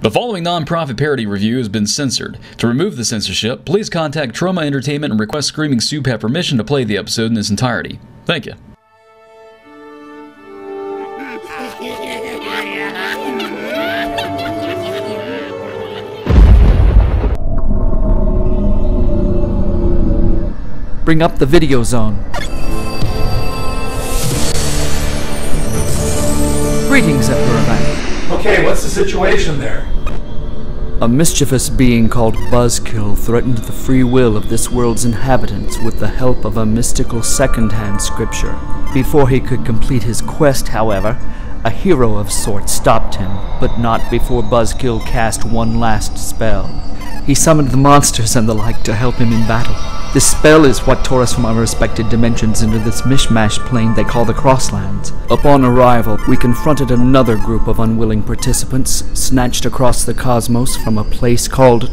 The following non-profit parody review has been censored. To remove the censorship, please contact Trauma Entertainment and request Screaming Soup have permission to play the episode in its entirety. Thank you. Bring up the video zone. Greetings, Emperor. Okay, what's the situation there? A mischievous being called Buzzkill threatened the free will of this world's inhabitants with the help of a mystical second-hand scripture. Before he could complete his quest, however, a hero of sorts stopped him, but not before Buzzkill cast one last spell. He summoned the monsters and the like to help him in battle. This spell is what tore us from our respected dimensions into this mishmash plane they call the Crosslands. Upon arrival, we confronted another group of unwilling participants, snatched across the cosmos from a place called...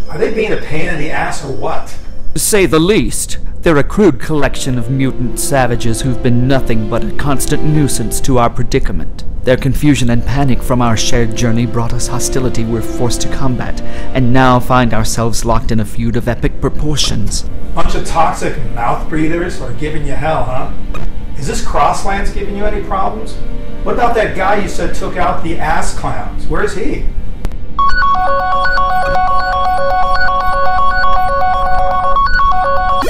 Are they being a pain in the ass or what? To say the least. They're a crude collection of mutant savages who've been nothing but a constant nuisance to our predicament. Their confusion and panic from our shared journey brought us hostility we're forced to combat, and now find ourselves locked in a feud of epic proportions. Bunch of toxic mouth breathers are giving you hell, huh? Is this Crosslands giving you any problems? What about that guy you said took out the ass clowns? Where's he?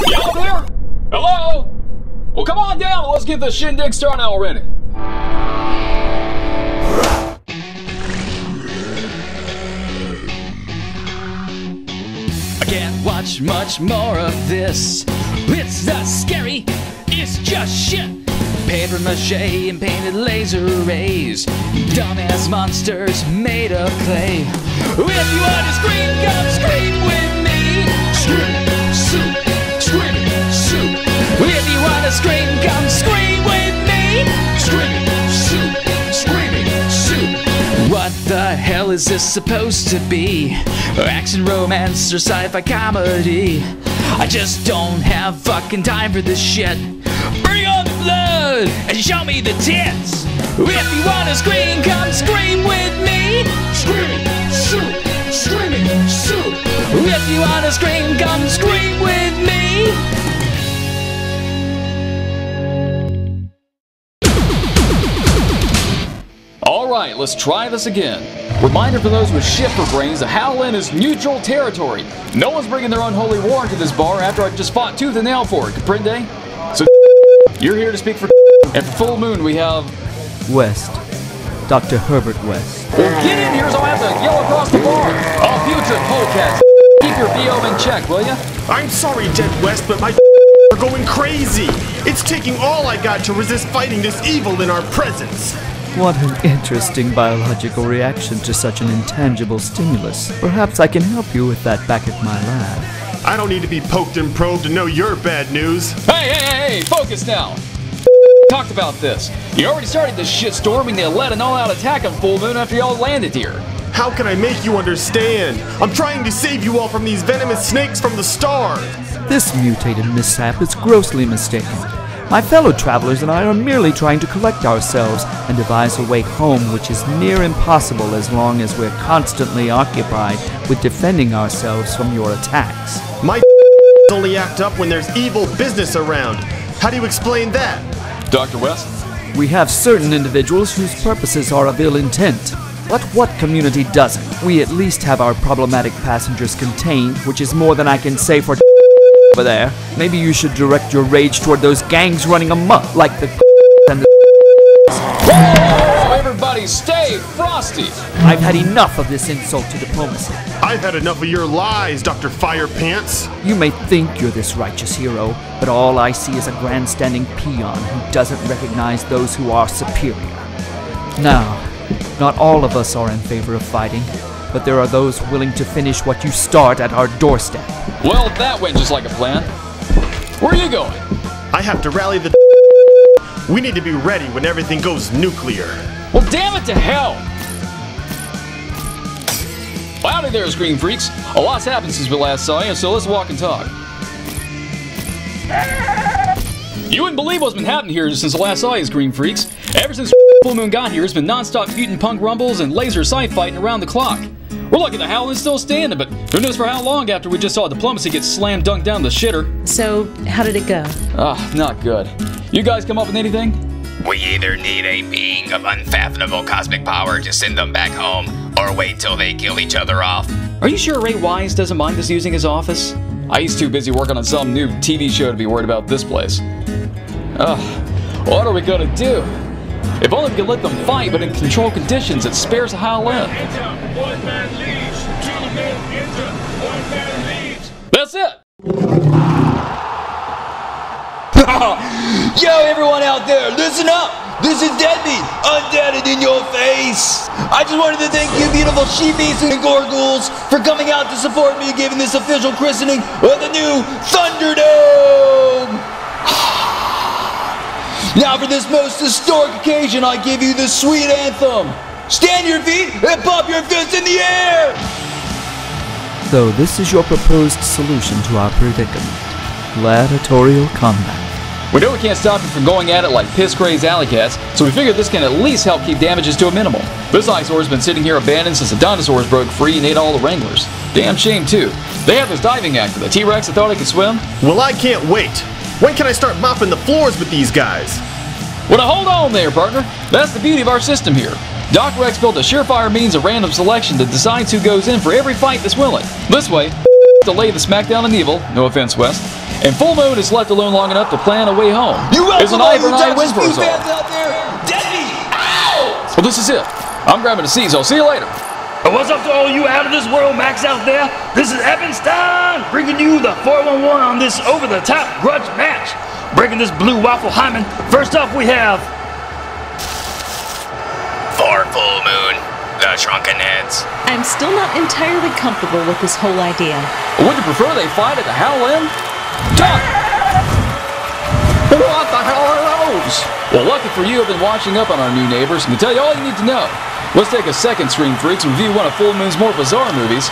Y'all there? Hello? Well, come on down and let's get the shindig started already. I can't watch much more of this. It's not scary, it's just shit. Paper mache and painted laser rays, dumbass monsters made of clay. If you want to scream, come scream with me. Scream, soup, scream, soup. If you want to scream, come scream with me. Scream, soup, screaming soup. What the hell is this supposed to be? Action, romance, or sci-fi comedy? I just don't have fucking time for this shit. Bring on the blood and show me the tits. If you wanna scream, come scream with me. Scream, soup, screaming soup. If you wanna scream, come scream with me. Alright, let's try this again. Reminder for those with shifter brains that Howlin is neutral territory. No one's bringing their unholy war into this bar after I just fought tooth and nail for it, comprende? So you're here to speak for and for Full Moon we have... West. Dr. Herbert West. Well, get in here so I have to yell across the bar. Oh, putrid polecats. Keep your BO in check, will ya? I'm sorry, Deadwest, but my are going crazy. It's taking all I got to resist fighting this evil in our presence. What an interesting biological reaction to such an intangible stimulus. Perhaps I can help you with that back at my lab. I don't need to be poked and probed to know your bad news. Hey, focus now. Talked about this. You already started this shitstorming to let an all-out attack on Full Moon after y'all landed here. How can I make you understand? I'm trying to save you all from these venomous snakes from the stars. This mutated mishap is grossly mistaken. My fellow travelers and I are merely trying to collect ourselves and devise a way home, which is near impossible as long as we're constantly occupied with defending ourselves from your attacks. My only act up when there's evil business around. How do you explain that? Dr. West? We have certain individuals whose purposes are of ill intent. But what community doesn't? We at least have our problematic passengers contained, which is more than I can say for over there. Maybe you should direct your rage toward those gangs running amok like the and the Whoa! Everybody stay frosty! I've had enough of this insult to diplomacy. I've had enough of your lies, Dr. Firepants. You may think you're this righteous hero, but all I see is a grandstanding peon who doesn't recognize those who are superior. Now, not all of us are in favor of fighting, but there are those willing to finish what you start at our doorstep. Well, that went just like a plan. Where are you going? I have to rally the We need to be ready when everything goes nuclear. Well, damn it to hell! Well, howdy there, Scream Freaks. A lot's happened since we last saw you, so let's walk and talk. You wouldn't believe what's been happening here since the last saw you, Scream Freaks. Ever since Full Moon got here, it's been non-stop mutant punk rumbles and laser scythe fighting around the clock. We're lucky the Howland's still standing, but who knows for how long after we just saw diplomacy get slammed dunked down the shitter. So, how did it go? Not good. You guys come up with anything? We either need a being of unfathomable cosmic power to send them back home, or wait till they kill each other off. Are you sure Ray Wise doesn't mind us using his office? He's too busy working on some new TV show to be worried about this place. What are we gonna do? If only we could let them fight, but in controlled conditions, it spares Howland. One man leaves, 2 men enter, 1 man leaves. That's it! Yo, everyone out there, listen up! This is Deadbeat, undeaded in your face! I just wanted to thank you beautiful sheepies and gorgles for coming out to support me giving this official christening of the new Thunderdome! Now for this most historic occasion, I give you the sweet anthem. Stand your feet and pop your fists in the air! So this is your proposed solution to our predicament. Gladiatorial combat. We know we can't stop you from going at it like piss-crazed alley cats, so we figured this can at least help keep damages to a minimal. This eyesore's been sitting here abandoned since the dinosaurs broke free and ate all the wranglers. Damn shame too. They have this diving act for the T-Rex that thought it could swim. Well, I can't wait. When can I start mopping the floors with these guys? Well, now hold on there, partner. That's the beauty of our system here. Doc Rex built a surefire means of random selection that decides who goes in for every fight that's willing. This way, to lay the smackdown on evil, no offense, West, and Full Moon is left alone long enough to plan a way home. There's an eye for an eye win for us all. Out there, Deadbeat! Ow! Well, this is it. I'm grabbing a seat, so I'll see you later. What's up to all you out of this world Max out there? This is Evanstein bringing you the 411 on this over-the-top grudge match. Breaking this blue waffle hymen. First up we have... For Full Moon, the Shrunken Heads. I'm still not entirely comfortable with this whole idea. Would you prefer they fight at the Howland? Doc! What the hell are those? Well, lucky for you, I've been watching up on our new neighbors and can tell you all you need to know. Let's take a second, Stream Freaks, and review one of Full Moon's more bizarre movies,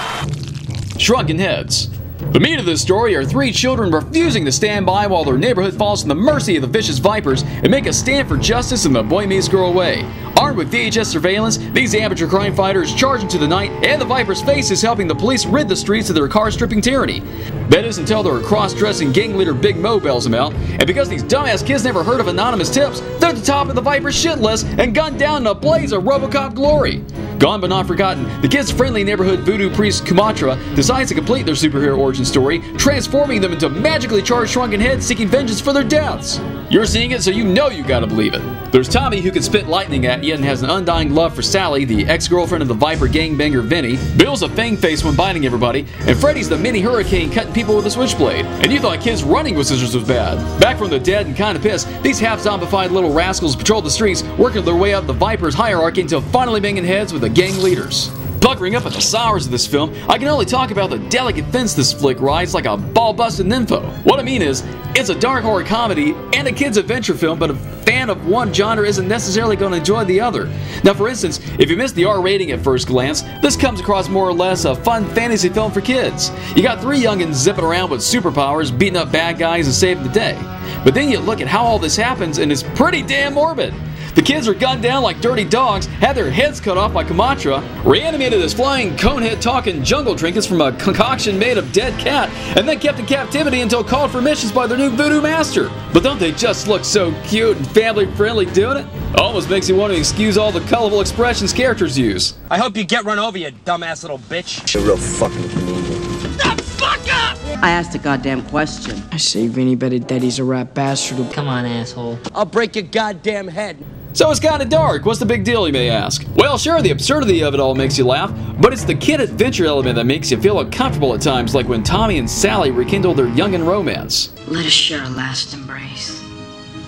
Shrunken Heads. The meat of this story are 3 children refusing to stand by while their neighborhood falls to the mercy of the vicious vipers and make a stand for justice in the boy meets girl way. Armed with VHS surveillance, these amateur crime fighters charge into the night, and the Viper's face is helping the police rid the streets of their car-stripping tyranny. That is until their cross-dressing gang leader Big Mo bails them out, and because these dumbass kids never heard of anonymous tips, they're at the top of the Viper's shit list and gunned down in a blaze of RoboCop glory. Gone but not forgotten, the kids' friendly neighborhood voodoo priest Kumatra decides to complete their superhero origin story, transforming them into magically charged shrunken heads seeking vengeance for their deaths. You're seeing it, so you know you gotta believe it. There's Tommy, who can spit lightning at you and has an undying love for Sally, the ex-girlfriend of the Viper gangbanger Vinny. Bill's a fang face when biting everybody, and Freddy's the mini hurricane cutting people with a switchblade. And you thought kids running with scissors was bad. Back from the dead and kinda pissed, these half-zombified little rascals patrol the streets, working their way up the Viper's hierarchy until finally banging heads with the gang leaders. Puckering up at the sours of this film, I can only talk about the delicate fence this flick rides like a ball-busting nympho. What I mean is, it's a dark horror comedy and a kid's adventure film, but a fan of one genre isn't necessarily going to enjoy the other. Now, for instance, if you missed the R rating at first glance, this comes across more or less a fun fantasy film for kids. You got 3 youngins zipping around with superpowers, beating up bad guys and saving the day. But then you look at how all this happens and it's pretty damn morbid. The kids are gunned down like dirty dogs, had their heads cut off by Kumatra, reanimated as flying conehead talking jungle trinkets from a concoction made of dead cat, and then kept in captivity until called for missions by their new voodoo master. But don't they just look so cute and family friendly doing it? Almost makes you want to excuse all the colorful expressions characters use. I hope you get run over, you dumbass little bitch. You're a real fucking comedian. The fuck up! I asked a goddamn question. I say Vinny better dead, he's a rat bastard. Come on, asshole. I'll break your goddamn head. So it's kinda dark. What's the big deal, you may ask? Well, sure, the absurdity of it all makes you laugh, but it's the kid adventure element that makes you feel uncomfortable at times, like when Tommy and Sally rekindle their youngin' romance. Let us share a last embrace.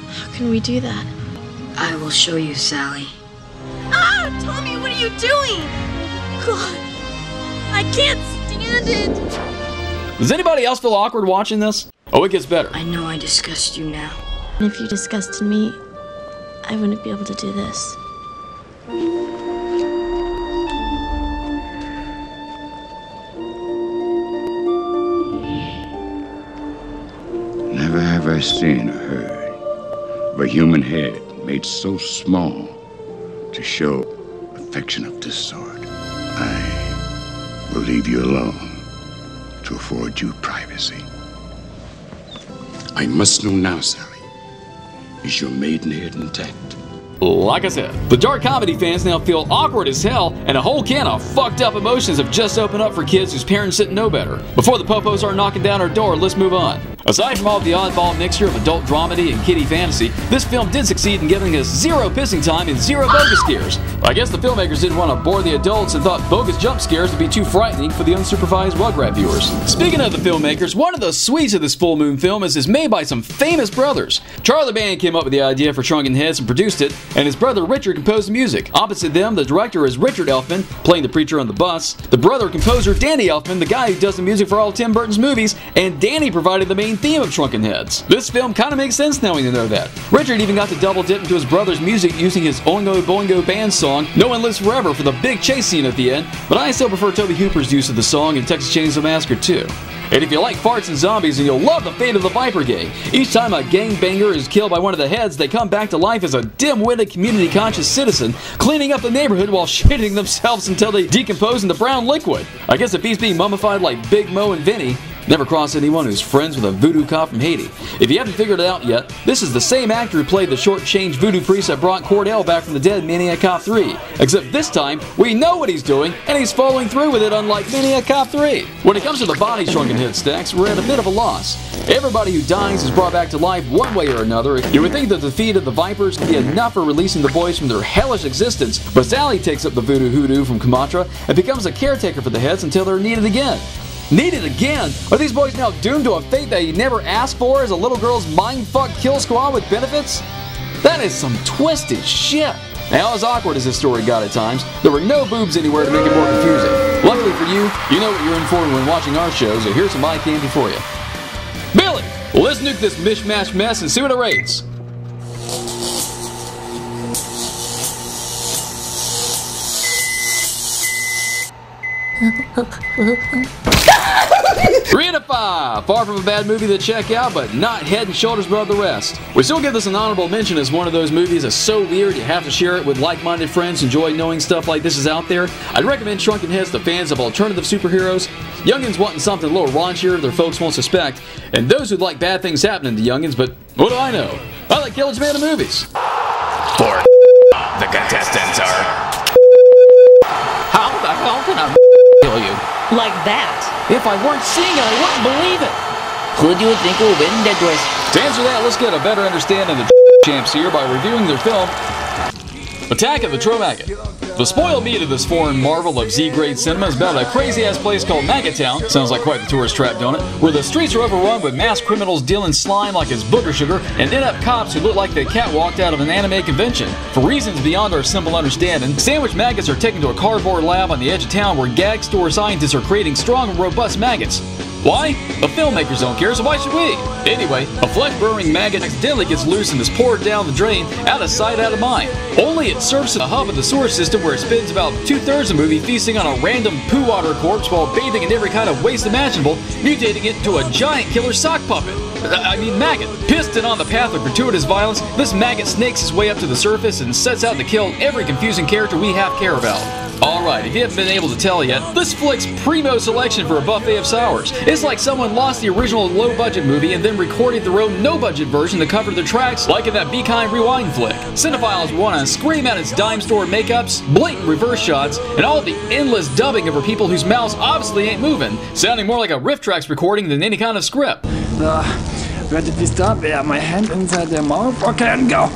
How can we do that? I will show you, Sally. Ah! Tommy, what are you doing? God, I can't stand it. Does anybody else feel awkward watching this? Oh, it gets better. I know I disgust you now. If you disgusted me, I wouldn't be able to do this. Never have I seen or heard of a human head made so small to show affection of this sort, I will leave you alone to afford you privacy. I must know now, Sally. Is your maidenhead intact? Like I said, the dark comedy fans now feel awkward as hell, and a whole can of fucked up emotions have just opened up for kids whose parents didn't know better. Before the popos are knocking down our door, let's move on. Aside from all the oddball mixture of adult dramedy and kiddie fantasy, this film did succeed in giving us zero pissing time and zero bogus scares. I guess the filmmakers didn't want to bore the adults and thought bogus jump scares would be too frightening for the unsupervised Rugrat viewers. Speaking of the filmmakers, one of the sweets of this full moon film is made by some famous brothers. Charlie Band came up with the idea for Shrunken Heads and produced it, and his brother Richard composed the music. Opposite them, the director is Richard Elfman, playing the preacher on the bus. The brother composer Danny Elfman, the guy who does the music for all Tim Burton's movies, and Danny provided the main theme of Shrunken Heads. This film kind of makes sense now when you know that. Richard even got to double dip into his brother's music using his Oingo Boingo Band song No One Lives Forever for the big chase scene at the end, but I still prefer Tobe Hooper's use of the song in Texas Chainsaw Massacre 2. And if you like farts and zombies, then you'll love the fate of the Viper Gang. Each time a gangbanger is killed by one of the heads, they come back to life as a dim-witted, community-conscious citizen, cleaning up the neighborhood while shitting themselves until they decompose into brown liquid. I guess it beats being mummified like Big Mo and Vinny. Never cross anyone who's friends with a voodoo cop from Haiti. If you haven't figured it out yet, this is the same actor who played the short-changed voodoo priest that brought Cordell back from the dead in Maniac Cop 3. Except this time, we know what he's doing, and he's following through with it unlike Maniac Cop 3. When it comes to the body Shrunken Head stacks, we're at a bit of a loss. Everybody who dies is brought back to life one way or another. You would think that the defeat of the Vipers would be enough for releasing the boys from their hellish existence, but Sally takes up the voodoo hoodoo from Kamatra and becomes a caretaker for the heads until they're needed again. Needed again? Are these boys now doomed to a fate that you never asked for as a little girl's mind-fuck kill squad with benefits? That is some twisted shit. Now, as awkward as this story got at times, there were no boobs anywhere to make it more confusing. Luckily for you, you know what you're in for when watching our show, so here's some eye candy for you. Billy, let's nuke this mishmash mess and see what it rates. Three out of 5. Far from a bad movie to check out, but not head and shoulders above the rest. We still give this an honorable mention as one of those movies that's so weird you have to share it with like-minded friends who enjoy knowing stuff like this is out there. I'd recommend Shrunken Heads to fans of alternative superheroes, youngins wanting something a little raunchier their folks won't suspect, and those who like bad things happening to youngins, but what do I know? I like Killer's Man of movies. For the contestants are... How the hell can I kill you? Like that. If I weren't seeing it, I wouldn't believe it. Who do you think will win Deadwest? To answer that, let's get a better understanding of the champs here by reviewing their film, Attack of the Tromaggot. The spoiled meat of this foreign marvel of Z-grade cinema is about a crazy-ass place called Maggot Town, sounds like quite the tourist trap, don't it? Where the streets are overrun with mass criminals dealing slime like it's booger sugar, and inept cops who look like they catwalked out of an anime convention. For reasons beyond our simple understanding, sandwich maggots are taken to a cardboard lab on the edge of town where gag store scientists are creating strong and robust maggots. Why? The filmmakers don't care, so why should we? Anyway, a flesh-burrowing maggot accidentally gets loose and is poured down the drain, out of sight, out of mind. Only it surfs the hub of the sewer system where it spends about 2/3 of the movie feasting on a random poo water corpse while bathing in every kind of waste imaginable, mutating it into a giant killer sock puppet. Maggot. Pissed and on the path of gratuitous violence, this maggot snakes his way up to the surface and sets out to kill every confusing character we half care about. Alright, if you haven't been able to tell yet, this flick's primo selection for a buffet of sours. It's like someone lost the original low-budget movie and then recorded their own no-budget version to cover the tracks, like in that Be Kind Rewind flick. Cinephiles want to scream at its dime store makeups, blatant reverse shots, and all the endless dubbing over people whose mouths obviously ain't moving, sounding more like a riff tracks recording than any kind of script. Where did we stop? Yeah, my hand inside their mouth. Okay, go!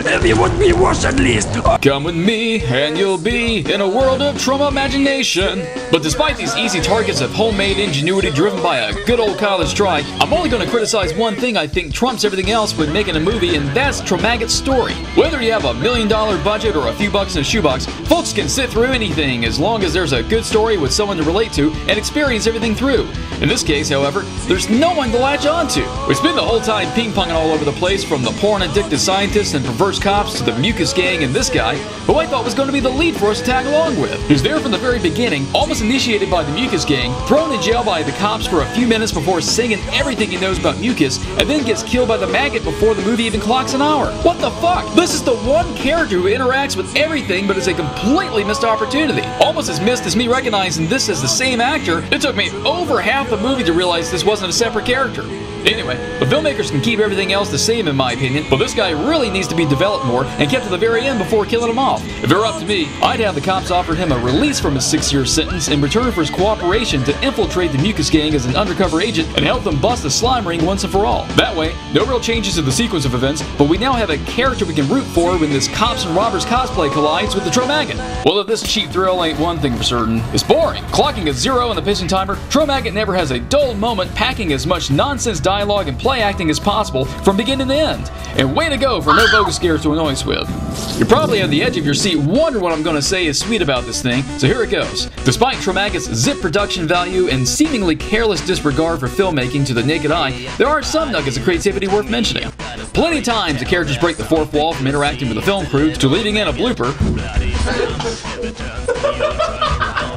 If you would be washed at least! Come with me, and you'll be in a world of trauma imagination. But despite these easy targets of homemade ingenuity driven by a good old college try, I'm only going to criticize one thing I think trumps everything else when making a movie, and that's Tromaggot's story. Whether you have $1 million budget or a few bucks in a shoebox, folks can sit through anything as long as there's a good story with someone to relate to and experience everything through. In this case, however, there's no one to latch on to. We spend the whole time ping-ponging all over the place, from the porn-addicted scientists and perverse cops to the mucus gang and this guy, who I thought was going to be the lead for us to tag along with. He's there from the very beginning, almost initiated by the mucus gang, thrown in jail by the cops for a few minutes before singing everything he knows about mucus, and then gets killed by the maggot before the movie even clocks an hour. What the fuck? This is the one character who interacts with everything but is a completely missed opportunity. Almost as missed as me recognizing this as the same actor. It took me over half the movie to realize this wasn't a separate character. Anyway, the filmmakers can keep everything else the same in my opinion, but this guy really needs to be developed more and kept to the very end before killing him off. If it were up to me, I'd have the cops offer him a release from his 6-year sentence in return for his cooperation to infiltrate the mucus gang as an undercover agent and help them bust the slime ring once and for all. That way, no real changes to the sequence of events, but we now have a character we can root for when this cops and robbers cosplay collides with the Tromaggot. Well, if this cheap thrill ain't one thing for certain, it's boring. Clocking at 0 on the pissing timer, Tromaggot never has a dull moment, packing as much nonsense dialogue and play acting as possible from beginning to end. And way to go for no bogus scares to annoy us with. You're probably on the edge of your seat wondering what I'm going to say is sweet about this thing, so here it goes. Despite Tromaggot's zip production value and seemingly careless disregard for filmmaking to the naked eye, there are some nuggets of creativity worth mentioning. Plenty of times the characters break the fourth wall from interacting with the film crew to leaving in a blooper.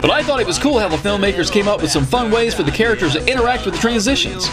But I thought it was cool how the filmmakers came up with some fun ways for the characters to interact with the transitions.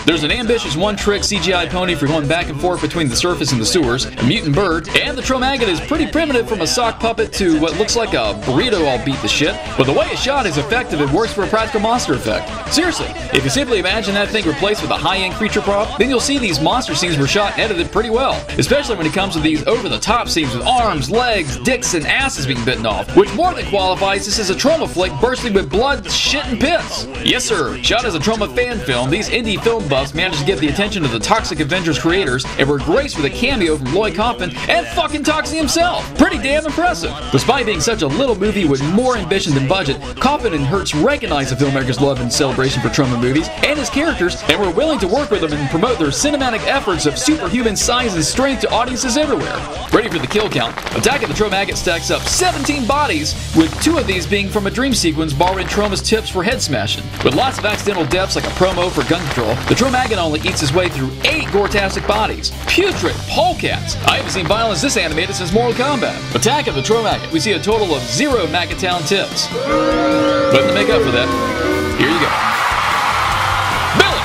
There's an ambitious one-trick CGI pony for going back and forth between the surface and the sewers, a mutant bird, and the Tromaggot is pretty primitive from a sock puppet to what looks like a burrito all beat the shit, but the way it's shot is effective and works for a practical monster effect. Seriously, if you simply imagine that thing replaced with a high-end creature prop, then you'll see these monster scenes were shot and edited pretty well, especially when it comes to these over-the-top scenes with arms, legs, dicks, and asses being bitten off, which more than qualifies this as a trauma flick bursting with blood, shit, and piss. Yes sir, shot as a trauma fan film, these indie film buffs managed to get the attention of the Toxic Avengers creators and were graced with a cameo from Lloyd Kaufman and fucking Toxie himself. Pretty damn impressive. Despite being such a little movie with more ambition than budget, Kaufman and Hertz recognized the filmmaker's love and celebration for trauma movies and his characters and were willing to work with them and promote their cinematic efforts of superhuman size and strength to audiences everywhere. Ready for the kill count, Attack of the Tromaggot stacks up 17 bodies, with 2 of these being from a dream sequence borrowing Troma's tips for head smashing. With lots of accidental deaths like a promo for gun control, the Tromaggot only eats his way through 8 gore-tastic bodies. Putrid polecats! I haven't seen violence this animated since Mortal Kombat. Attack of the Tromaggot, we see a total of 0 Maggot-Town tips. But to make up for that, here you go. Billy!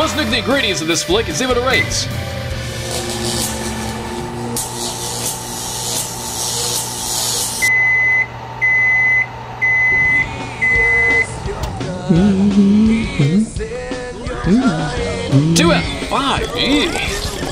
Let's look at the ingredients of this flick and see what it rates. Two out of 5.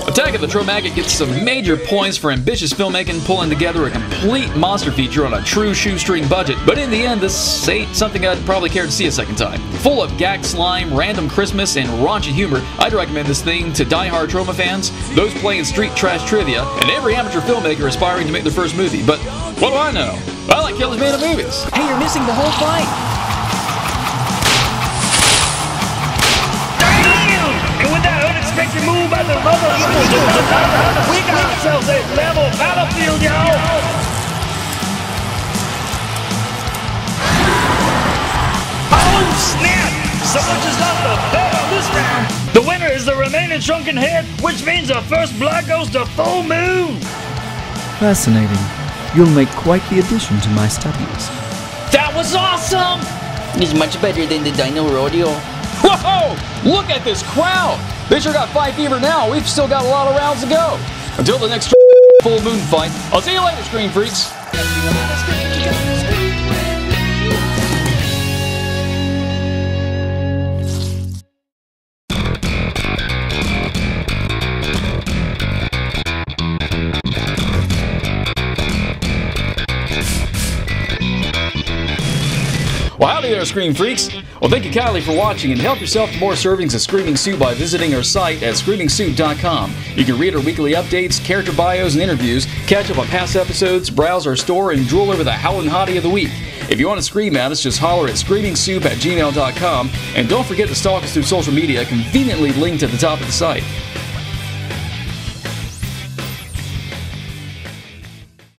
Attack of the Tromaggot gets some major points for ambitious filmmaking, pulling together a complete monster feature on a true shoestring budget, but in the end this ain't something I'd probably care to see a second time. Full of gag slime, random Christmas, and raunchy humor, I'd recommend this thing to die-hard Troma fans, those playing street trash trivia, and every amateur filmmaker aspiring to make their first movie. But what do I know? I like killers made of movies. Hey, you're missing the whole fight. Unexpected move by the mother. We got ourselves a level battlefield, y'all. Oh snap! Someone just got the bet on this round. The winner is the remaining Shrunken Head, which means the first blood goes to Full Moon. Fascinating. You'll make quite the addition to my studies. That was awesome! It's much better than the Dino Rodeo. Whoa! Look at this crowd! They sure got fight fever now. We've still got a lot of rounds to go. Until the next Full Moon fight, I'll see you later, Screen Freaks. Well, howdy there, Scream Freaks. Well, thank you kindly for watching, and help yourself to more servings of Screaming Sue by visiting our site at screamingsue.com. You can read our weekly updates, character bios, and interviews, catch up on past episodes, browse our store, and drool over the Howlin' Hottie of the Week. If you want to scream at us, just holler at screamingsoup@gmail.com, and don't forget to stalk us through social media, conveniently linked at the top of the site.